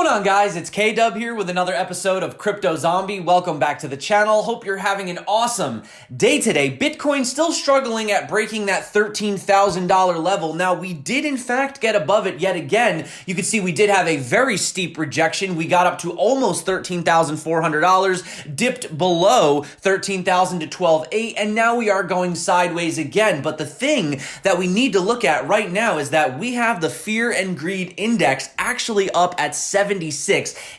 on, guys? It's K-Dub here with another episode of CryptoZombie. Welcome back to the channel. Hope you're having an awesome day today. Bitcoin still struggling at breaking that $13,000 level. Now, we did in fact get above it yet again. You can see we did have a very steep rejection. We got up to almost $13,400, dipped below $13,000 to $12,800, and now we are going sideways again. But the thing that we need to look at right now is that we have the fear and greed index actually up at 76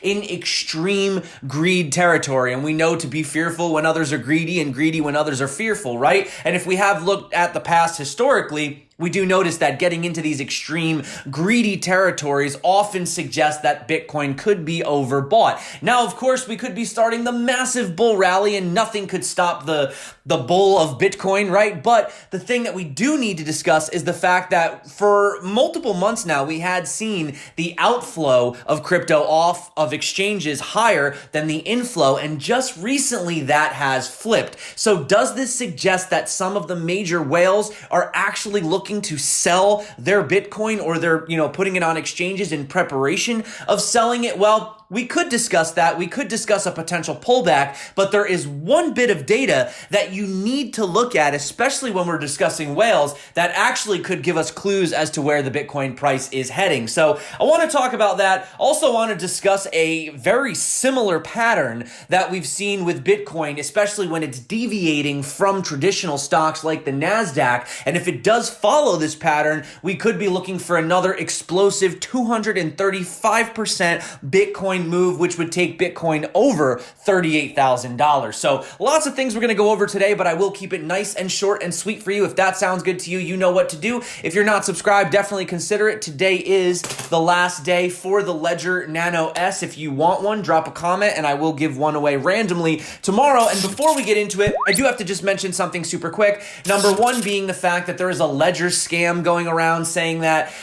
in extreme greed territory. And we know to be fearful when others are greedy and greedy when others are fearful, right? And if we have looked at the past historically, we do notice that getting into these extreme greedy territories often suggests that Bitcoin could be overbought. Now, of course, we could be starting the massive bull rally and nothing could stop the bull of Bitcoin, right? But the thing that we do need to discuss is the fact that for multiple months now, we had seen the outflow of crypto off of exchanges higher than the inflow, and just recently that has flipped. So does this suggest that some of the major whales are actually looking to sell their Bitcoin, or they're, putting it on exchanges in preparation of selling it? Well, we could discuss that. We could discuss a potential pullback, but there is one bit of data that you need to look at, especially when we're discussing whales, that actually could give us clues as to where the Bitcoin price is heading. So I want to talk about that. Also want to discuss a very similar pattern that we've seen with Bitcoin, especially when it's deviating from traditional stocks like the NASDAQ. And if it does follow this pattern, we could be looking for another explosive 235% Bitcoin move, which would take Bitcoin over $38,000. So lots of things we're going to go over today, but I will keep it nice and short and sweet for you. If that sounds good to you, you know what to do. If you're not subscribed, definitely consider it. Today is the last day for the Ledger Nano S. If you want one, drop a comment and I will give one away randomly tomorrow. And before we get into it, I do have to just mention something super quick. Number one being the fact that there is a Ledger scam going around saying that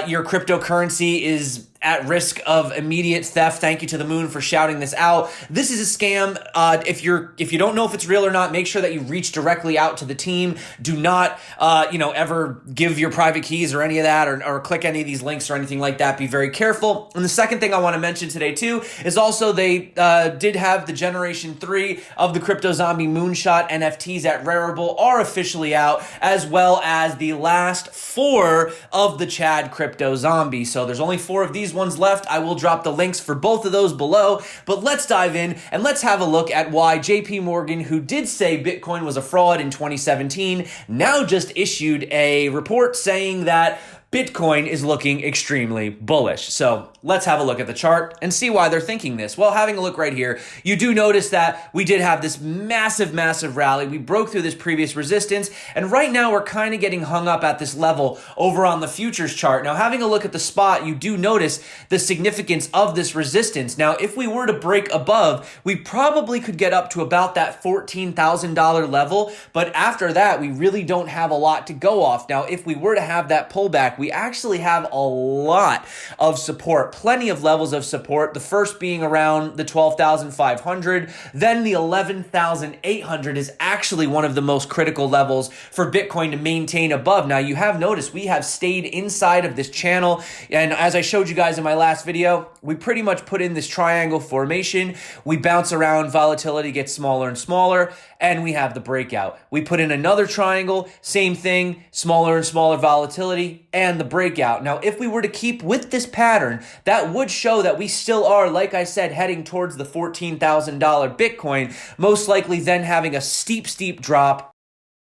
your cryptocurrency is at risk of immediate theft. Thank you to the moon for shouting this out. This is a scam. If you don't know if it's real or not, make sure that you reach directly out to the team. Do not, ever give your private keys or any of that, or click any of these links or anything like that. Be very careful. And the second thing I want to mention today too is also they did have the Generation 3 of the CryptoZombie Moonshot NFTs at Rarible are officially out, as well as the last 4 of the Chad CryptoZombie. So there's only 4 of these ones left. I will drop the links for both of those below, but let's dive in and let's have a look at why JP Morgan, who did say Bitcoin was a fraud in 2017, now just issued a report saying that Bitcoin is looking extremely bullish. So let's have a look at the chart and see why they're thinking this. Well, having a look right here, you do notice that we did have this massive rally. We broke through this previous resistance, and right now we're kind of getting hung up at this level over on the futures chart. Now, having a look at the spot, you do notice the significance of this resistance. Now, if we were to break above, we probably could get up to about that $14,000 level, but after that, we really don't have a lot to go off. Now, if we were to have that pullback, we actually have a lot of support, plenty of levels of support. The first being around the 12,500, then the 11,800 is actually one of the most critical levels for Bitcoin to maintain above. Now, you have noticed we have stayed inside of this channel, and as I showed you guys in my last video, we pretty much put in this triangle formation. We bounce around, volatility gets smaller and smaller, and we have the breakout. We put in another triangle, same thing, smaller and smaller volatility, and the breakout. Now, if we were to keep with this pattern, that would show that we still are, like I said, heading towards the $14,000 Bitcoin, most likely then having a steep drop,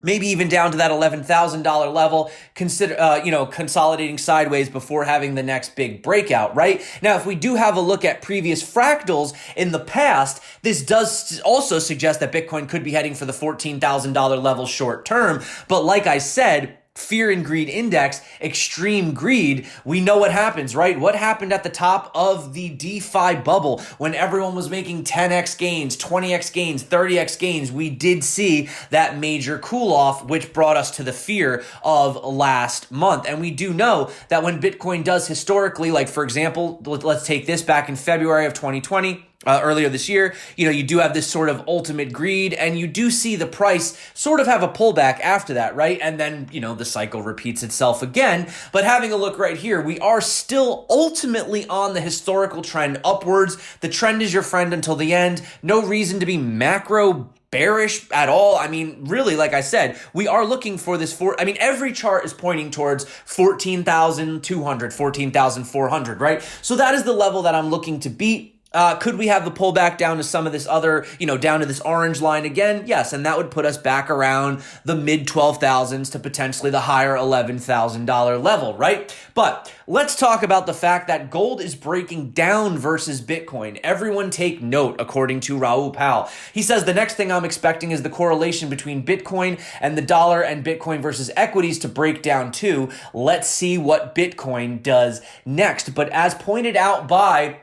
maybe even down to that $11,000 level, consolidating sideways before having the next big breakout, right? Now, if we do have a look at previous fractals in the past, this does also suggest that Bitcoin could be heading for the $14,000 level short term. But like I said, fear and greed index, extreme greed, we know what happens, right? What happened at the top of the DeFi bubble when everyone was making 10x gains, 20x gains, 30x gains? We did see that major cool off, which brought us to the fear of last month. And we do know that when Bitcoin does historically, like for example, let's take this back in February of 2020, earlier this year, you do have this sort of ultimate greed, and you do see the price sort of have a pullback after that, right? And then, the cycle repeats itself again. But having a look right here, we are still ultimately on the historical trend upwards. The trend is your friend until the end. No reason to be macro bearish at all. I mean, really, like I said, we are looking for this every chart is pointing towards 14,200, 14,400, right? So that is the level that I'm looking to beat. Could we have the pullback down to some of this other, down to this orange line again? Yes, and that would put us back around the mid 12,000s to potentially the higher $11,000 level, right? But let's talk about the fact that gold is breaking down versus Bitcoin. Everyone take note, according to Raoul Pal. He says the next thing I'm expecting is the correlation between Bitcoin and the dollar and Bitcoin versus equities to break down too. Let's see what Bitcoin does next. But as pointed out by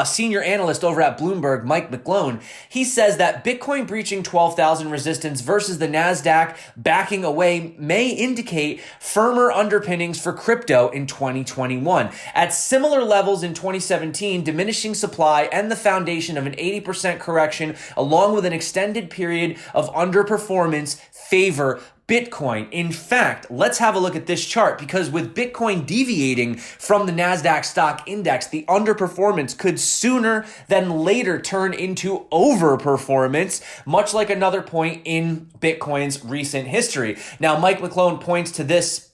senior analyst over at Bloomberg, Mike McClone, he says that Bitcoin breaching 12,000 resistance versus the NASDAQ backing away may indicate firmer underpinnings for crypto in 2021. At similar levels in 2017, diminishing supply and the foundation of an 80% correction, along with an extended period of underperformance, favor Bitcoin. In fact, let's have a look at this chart, because with Bitcoin deviating from the NASDAQ stock index, the underperformance could sooner than later turn into overperformance, much like another point in Bitcoin's recent history. Now, Mike McClone points to this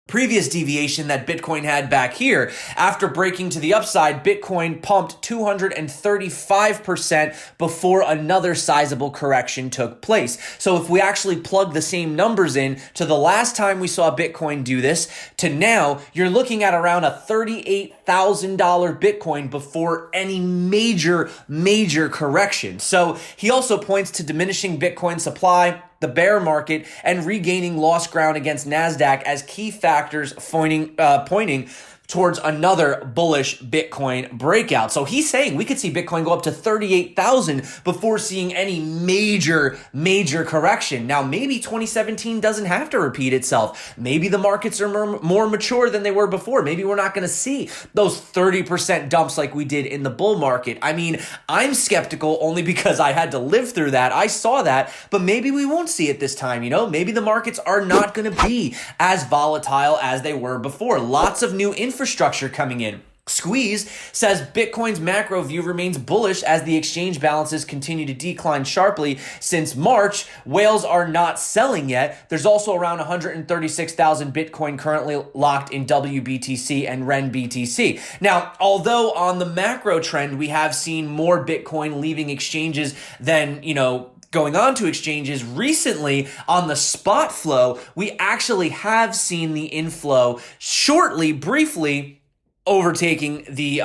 previous deviation that Bitcoin had back here. After breaking to the upside, Bitcoin pumped 235% before another sizable correction took place. So if we actually plug the same numbers in to the last time we saw Bitcoin do this to now, you're looking at around a $38,000 Bitcoin before any major correction. So he also points to diminishing Bitcoin supply, the bear market, and regaining lost ground against NASDAQ as key factors pointing towards another bullish Bitcoin breakout. So he's saying we could see Bitcoin go up to 38,000 before seeing any major correction. Now, maybe 2017 doesn't have to repeat itself. Maybe the markets are more mature than they were before. Maybe we're not going to see those 30% dumps like we did in the bull market. I mean, I'm skeptical only because I had to live through that. I saw that, but maybe we won't see it this time. Maybe the markets are not going to be as volatile as they were before. Lots of new infrastructure coming in. Squeeze says Bitcoin's macro view remains bullish as the exchange balances continue to decline sharply since March. Whales are not selling yet. There's also around 136,000 Bitcoin currently locked in WBTC and REN BTC. Now, although on the macro trend, we have seen more Bitcoin leaving exchanges than, going on to exchanges recently, on the spot flow, we actually have seen the inflow briefly overtaking the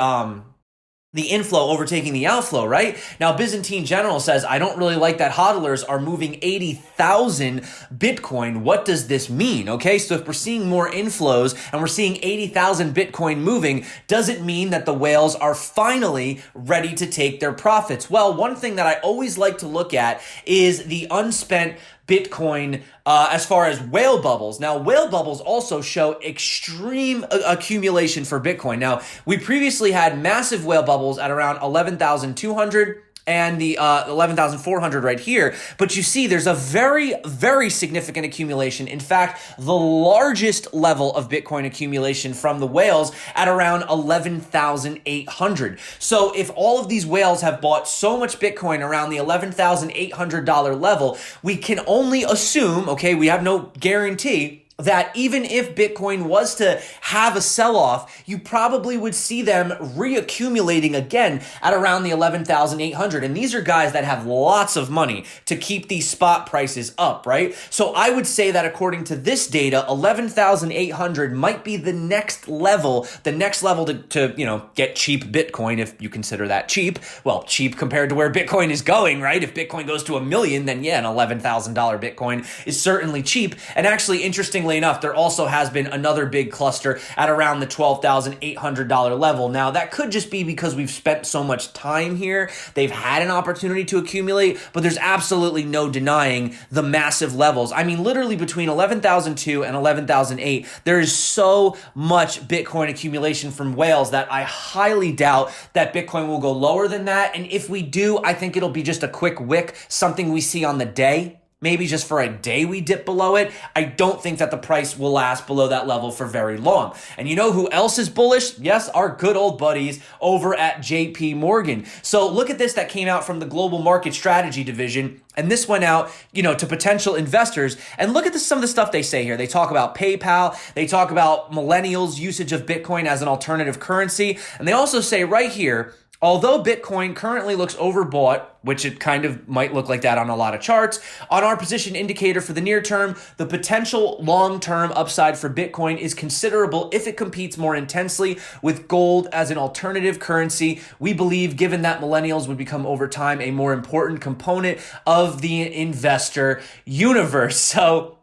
inflow overtaking the outflow, right? Now, Byzantine General says, I don't really like that hodlers are moving 80,000 Bitcoin. What does this mean? Okay, so if we're seeing more inflows and we're seeing 80,000 Bitcoin moving, does it mean that the whales are finally ready to take their profits? Well, one thing that I always like to look at is the unspent Bitcoin as far as whale bubbles. Now, whale bubbles also show extreme accumulation for Bitcoin. Now, we previously had massive whale bubbles at around 11,200 and the 11,400 right here. But you see, there's a very significant accumulation. In fact, the largest level of Bitcoin accumulation from the whales at around 11,800. So if all of these whales have bought so much Bitcoin around the $11,800 level, we can only assume, okay, we have no guarantee, that even if Bitcoin was to have a sell-off, you probably would see them reaccumulating again at around the 11,800. And these are guys that have lots of money to keep these spot prices up, right? So I would say that according to this data, 11,800 might be the next level to get cheap Bitcoin, if you consider that cheap. Well, cheap compared to where Bitcoin is going, right? If Bitcoin goes to $1 million, then yeah, an $11,000 Bitcoin is certainly cheap. And actually, interestingly interestingly enough, there also has been another big cluster at around the $12,800 level. Now, that could just be because we've spent so much time here. They've had an opportunity to accumulate, but there's absolutely no denying the massive levels. I mean, literally between 11,002 and 11,008, there is so much Bitcoin accumulation from whales that I highly doubt that Bitcoin will go lower than that. And if we do, I think it'll be just a quick wick, something we see on the day. Maybe just for a day we dip below it. I don't think that the price will last below that level for very long. And you know who else is bullish? Yes, our good old buddies over at JP Morgan. So look at this that came out from the Global Market Strategy Division. And this went out, to potential investors. And look at some of the stuff they say here. They talk about PayPal. They talk about millennials' usage of Bitcoin as an alternative currency. And they also say right here, although Bitcoin currently looks overbought, which it kind of might look like that on a lot of charts, on our position indicator for the near term, the potential long-term upside for Bitcoin is considerable if it competes more intensely with gold as an alternative currency. We believe, given that millennials would become over time a more important component of the investor universe. So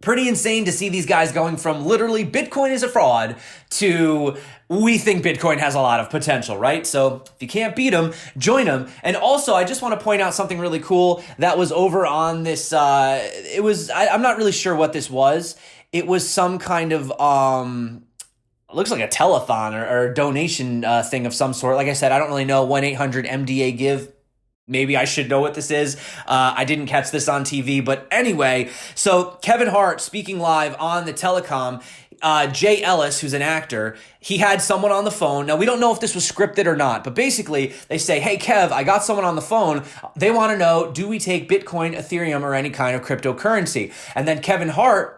pretty insane to see these guys going from literally Bitcoin is a fraud to we think Bitcoin has a lot of potential, right? So if you can't beat them, join them. And also, I just want to point out something really cool that was over on this. I'm not really sure what this was. It was some kind of, it looks like a telethon or donation thing of some sort. Like I said, I don't really know. 1-800-MDA-GIVE. Maybe I should know what this is. I didn't catch this on TV. But anyway, so Kevin Hart speaking live on the telecom, Jay Ellis, who's an actor, he had someone on the phone. Now, we don't know if this was scripted or not, but basically they say, hey, Kev, I got someone on the phone. They want to know, do we take Bitcoin, Ethereum, or any kind of cryptocurrency? And then Kevin Hart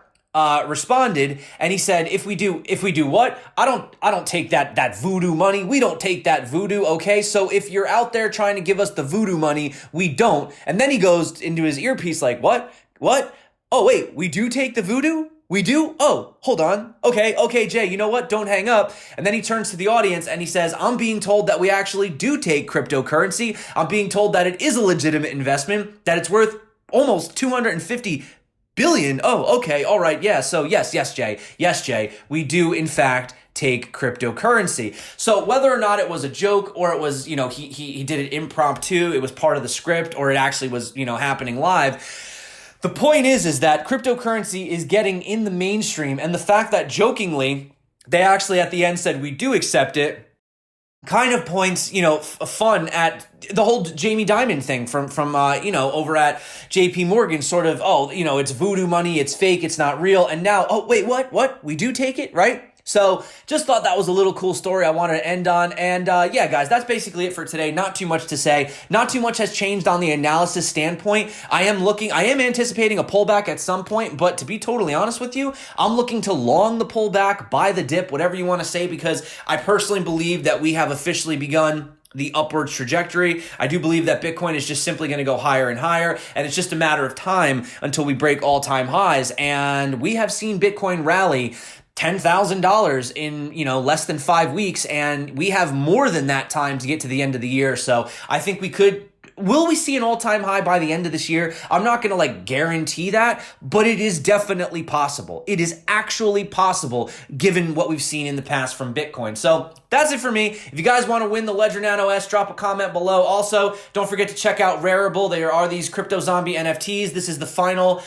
responded and he said, if we do what? I don't take that voodoo money. We don't take that voodoo. Okay. So if you're out there trying to give us the voodoo money, we don't. And then he goes into his earpiece like, what? Oh, wait, we do take the voodoo? We do? Oh, hold on. Okay, Jay, you know what? Don't hang up. And then he turns to the audience and he says, I'm being told that we actually do take cryptocurrency. I'm being told that it is a legitimate investment, that it's worth almost 250 billion. Oh, okay. All right. Yeah. So yes, Jay, we do in fact take cryptocurrency. So whether or not it was a joke or it was, he did it impromptu, it was part of the script, or it actually was, happening live. The point is that cryptocurrency is getting in the mainstream, and the fact that jokingly they actually at the end said we do accept it kind of points, fun at the whole Jamie Dimon thing from over at JP Morgan, sort of, it's voodoo money, it's fake, it's not real. And now, oh, wait, what? We do take it, right? So just thought that was a little cool story I wanted to end on. And yeah, guys, that's basically it for today. Not too much to say. Not too much has changed on the analysis standpoint. I am anticipating a pullback at some point, but to be totally honest with you, I'm looking to long the pullback, buy the dip, whatever you want to say, because I personally believe that we have officially begun the upwards trajectory. I do believe that Bitcoin is just simply going to go higher and higher, and it's just a matter of time until we break all-time highs. And we have seen Bitcoin rally $10,000 in, less than 5 weeks, and we have more than that time to get to the end of the year. So I think will we see an all-time high by the end of this year? I'm not going to guarantee that, but it is definitely possible. It is actually possible given what we've seen in the past from Bitcoin. So that's it for me. If you guys want to win the Ledger Nano S, drop a comment below. Also, don't forget to check out Rarible. There are these CryptoZombie NFTs. This is the final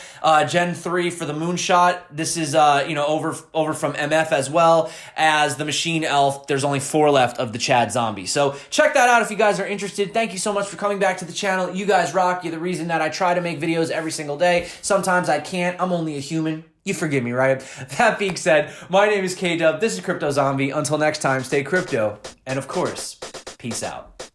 Gen 3 for the Moonshot. This is over from MF, as well as the Machine Elf. There's only 4 left of the Chad Zombie. So check that out if you guys are interested. Thank you so much for coming back to the channel. You guys rock. You're the reason that I try to make videos every single day. Sometimes I can't. I'm only a human. You forgive me, right? That being said, my name is K-Dub. This is CryptoZombie. Until next time, stay crypto. And of course, peace out.